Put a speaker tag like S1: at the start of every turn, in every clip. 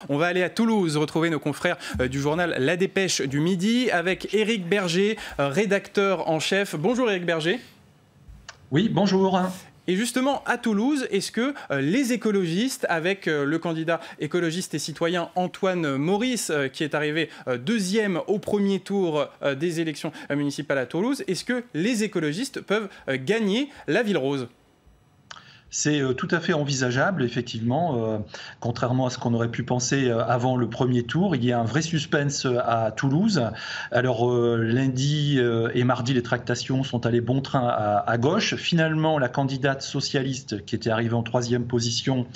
S1: On va aller à Toulouse retrouver nos confrères du journal La Dépêche du Midi avec Éric Berger, rédacteur en chef. Bonjour Éric Berger.
S2: Oui, bonjour.
S1: Et justement, à Toulouse, est-ce que les écologistes, avec le candidat écologiste et citoyen Antoine Maurice, qui est arrivé deuxième au premier tour des élections municipales à Toulouse, est-ce que les écologistes peuvent gagner la Ville Rose ?
S2: C'est tout à fait envisageable, effectivement. Contrairement à ce qu'on aurait pu penser avant le premier tour, il y a un vrai suspense à Toulouse. Alors lundi et mardi, les tractations sont allées bon train à gauche. Finalement, la candidate socialiste qui était arrivée en troisième position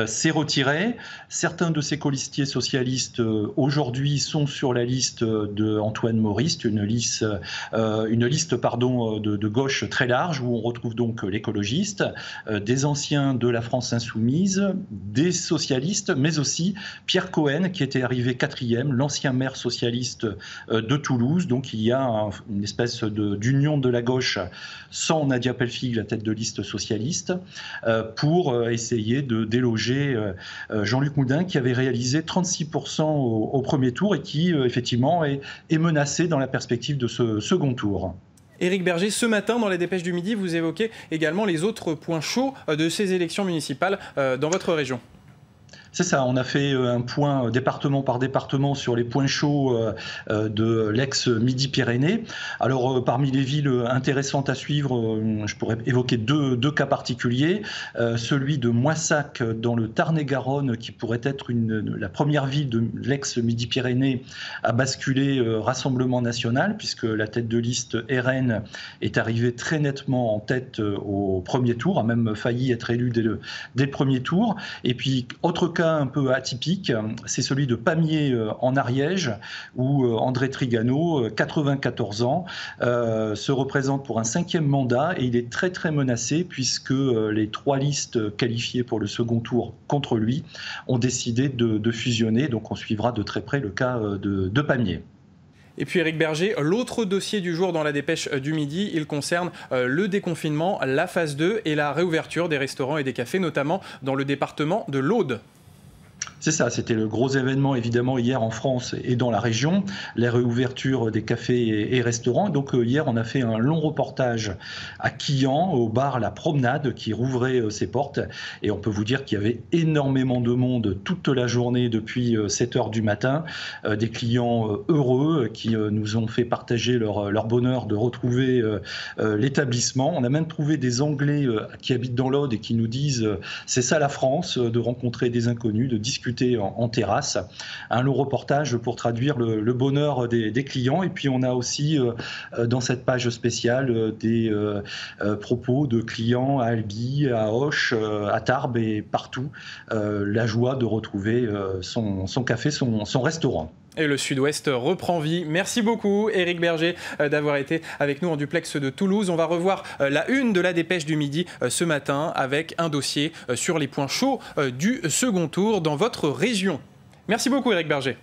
S2: s'est retirée. Certains de ses colistiers socialistes aujourd'hui sont sur la liste de Antoine Maurice, une liste de gauche très large où on retrouve donc l'écologiste, des anciens de la France insoumise, des socialistes, mais aussi Pierre Cohen qui était arrivé quatrième, l'ancien maire socialiste de Toulouse. Donc il y a une espèce d'union de la gauche sans Nadia Pellefig, la tête de liste socialiste, pour essayer de déloger Jean-Luc Moudin qui avait réalisé 36% au premier tour et qui effectivement est menacé dans la perspective de ce second tour.
S1: Éric Berger, ce matin, dans les Dépêches du Midi, vous évoquez également les autres points chauds de ces élections municipales dans votre région.
S2: C'est ça, on a fait un point département par département sur les points chauds de l'ex-Midi-Pyrénées. Alors parmi les villes intéressantes à suivre, je pourrais évoquer deux cas particuliers. Celui de Moissac dans le Tarn-et-Garonne qui pourrait être la première ville de l'ex-Midi-Pyrénées à basculer Rassemblement National puisque la tête de liste RN est arrivée très nettement en tête au premier tour, a même failli être élue dès le premier tour. Et puis autre cas un peu atypique, c'est celui de Pamiers en Ariège, où André Trigano, 94 ans, se représente pour un 5e mandat et il est très très menacé puisque les 3 listes qualifiées pour le second tour contre lui ont décidé de fusionner. Donc on suivra de très près le cas de Pamiers.
S1: Et puis Éric Berger, l'autre dossier du jour dans la Dépêche du Midi, il concerne le déconfinement, la phase 2 et la réouverture des restaurants et des cafés, notamment dans le département de l'Aude.
S2: C'est ça, c'était le gros événement évidemment hier en France et dans la région, la réouverture des cafés et restaurants. Donc hier on a fait un long reportage à Quillan, au bar La Promenade qui rouvrait ses portes et on peut vous dire qu'il y avait énormément de monde toute la journée depuis 7 h du matin, des clients heureux qui nous ont fait partager leur bonheur de retrouver l'établissement. On a même trouvé des Anglais qui habitent dans l'Aude et qui nous disent c'est ça la France, de rencontrer des inconnus, de discuter en terrasse. Un long reportage pour traduire le bonheur des clients. Et puis on a aussi dans cette page spéciale des propos de clients à Albi, à Auch, à Tarbes et partout. La joie de retrouver son café, son restaurant.
S1: Et le Sud-Ouest reprend vie. Merci beaucoup Éric Berger d'avoir été avec nous en duplex de Toulouse. On va revoir la une de la Dépêche du Midi ce matin avec un dossier sur les points chauds du second tour dans votre région. Merci beaucoup Éric Berger.